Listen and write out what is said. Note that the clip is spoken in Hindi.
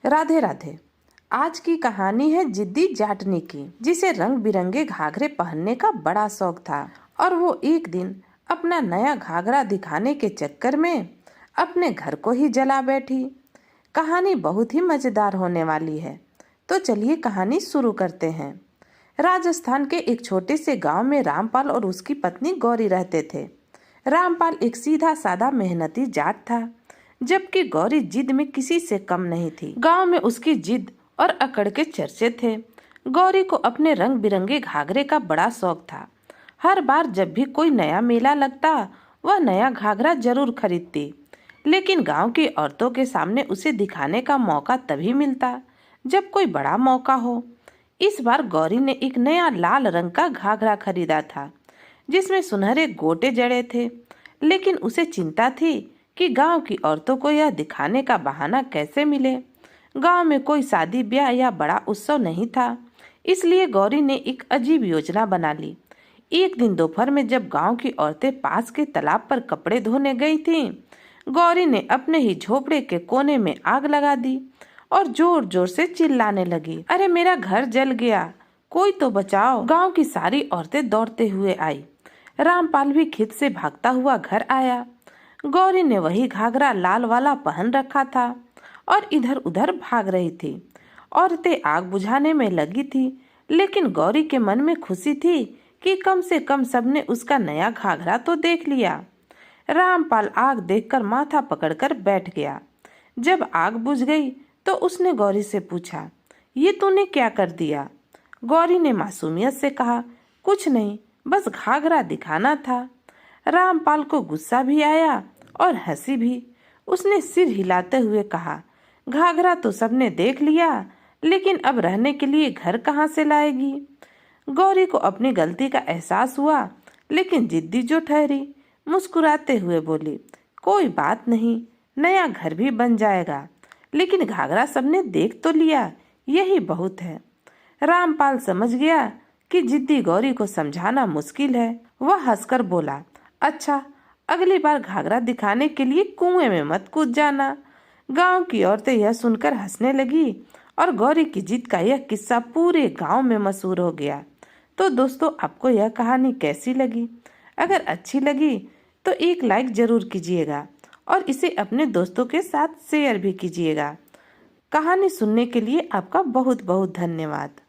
राधे राधे। आज की कहानी है जिद्दी जाटनी की, जिसे रंग बिरंगे घाघरे पहनने का बड़ा शौक था और वो एक दिन अपना नया घाघरा दिखाने के चक्कर में अपने घर को ही जला बैठी। कहानी बहुत ही मजेदार होने वाली है, तो चलिए कहानी शुरू करते हैं। राजस्थान के एक छोटे से गांव में रामपाल और उसकी पत्नी गौरी रहते थे। रामपाल एक सीधा साधा मेहनती जाट था, जबकि गौरी जिद में किसी से कम नहीं थी। गांव में उसकी जिद और अकड़ के चर्चे थे। गौरी को अपने रंग बिरंगे घाघरे का बड़ा शौक था। हर बार जब भी कोई नया मेला लगता, वह नया घाघरा जरूर खरीदती। लेकिन गांव की औरतों के सामने उसे दिखाने का मौका तभी मिलता जब कोई बड़ा मौका हो। इस बार गौरी ने एक नया लाल रंग का घाघरा खरीदा था, जिसमें सुनहरे गोटे जड़े थे। लेकिन उसे चिंता थी कि गांव की औरतों को यह दिखाने का बहाना कैसे मिले। गांव में कोई शादी ब्याह या बड़ा उत्सव नहीं था, इसलिए गौरी ने एक अजीब योजना बना ली। एक दिन दोपहर में जब गांव की औरतें पास के तालाब पर कपड़े धोने गई थीं, गौरी ने अपने ही झोपड़े के कोने में आग लगा दी और जोर जोर से चिल्लाने लगी, अरे मेरा घर जल गया, कोई तो बचाओ। गांव की सारी औरतें दौड़ते हुए आई। रामपाल भी खेत से भागता हुआ घर आया। गौरी ने वही घाघरा लाल वाला पहन रखा था और इधर उधर भाग रही थी। औरतें आग बुझाने में लगी थी, लेकिन गौरी के मन में खुशी थी कि कम से कम सबने उसका नया घाघरा तो देख लिया। रामपाल आग देखकर माथा पकड़कर बैठ गया। जब आग बुझ गई तो उसने गौरी से पूछा, ये तूने क्या कर दिया? गौरी ने मासूमियत से कहा, कुछ नहीं, बस घाघरा दिखाना था। रामपाल को गुस्सा भी आया और हंसी भी। उसने सिर हिलाते हुए कहा, घाघरा तो सबने देख लिया, लेकिन अब रहने के लिए घर कहाँ से लाएगी? गौरी को अपनी गलती का एहसास हुआ, लेकिन जिद्दी जो ठहरी। मुस्कुराते हुए बोली, कोई बात नहीं, नया घर भी बन जाएगा, लेकिन घाघरा सबने देख तो लिया, यही बहुत है। रामपाल समझ गया कि जिद्दी गौरी को समझाना मुश्किल है। वह हंसकर बोला, अच्छा, अगली बार घाघरा दिखाने के लिए कुएं में मत कूद जाना। गांव की औरतें यह सुनकर हंसने लगी और गौरी की जिद का यह किस्सा पूरे गांव में मशहूर हो गया। तो दोस्तों, आपको यह कहानी कैसी लगी? अगर अच्छी लगी तो एक लाइक जरूर कीजिएगा और इसे अपने दोस्तों के साथ शेयर भी कीजिएगा। कहानी सुनने के लिए आपका बहुत बहुत धन्यवाद।